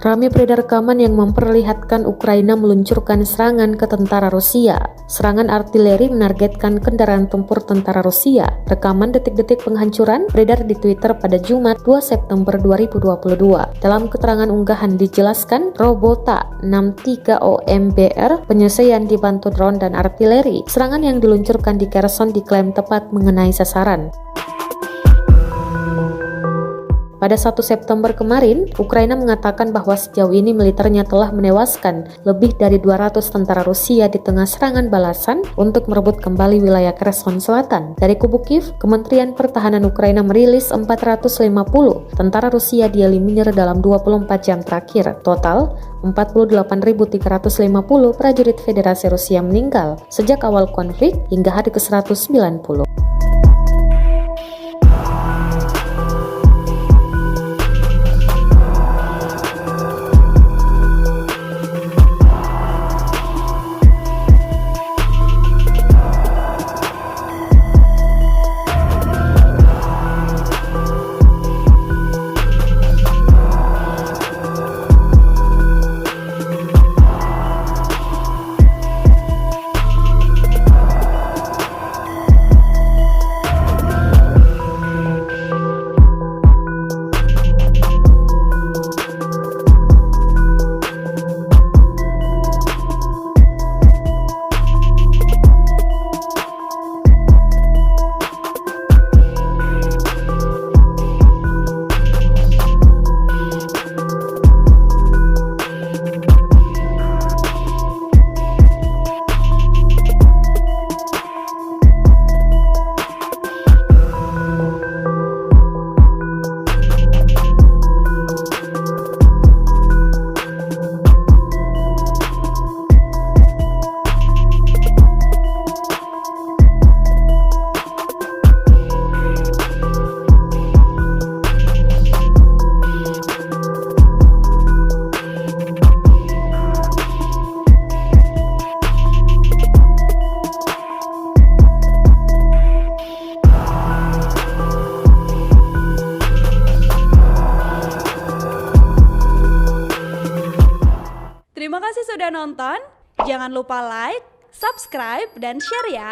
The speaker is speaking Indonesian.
Ramai beredar rekaman yang memperlihatkan Ukraina meluncurkan serangan ke tentara Rusia. Serangan artileri menargetkan kendaraan tempur tentara Rusia. Rekaman detik-detik penghancuran beredar di Twitter pada Jumat 2 September 2022. Dalam keterangan unggahan dijelaskan, Robota 63 OMBR penyelesaian dibantu drone dan artileri. Serangan yang diluncurkan di Kherson diklaim tepat mengenai sasaran. Pada 1 September kemarin, Ukraina mengatakan bahwa sejauh ini militernya telah menewaskan lebih dari 200 tentara Rusia di tengah serangan balasan untuk merebut kembali wilayah Kherson Selatan. Dari kubu Kiev, Kementerian Pertahanan Ukraina merilis 450 tentara Rusia dieliminir dalam 24 jam terakhir. Total, 48.350 prajurit Federasi Rusia meninggal sejak awal konflik hingga hari ke-190. Terima kasih sudah nonton. Jangan lupa like, subscribe, dan share ya.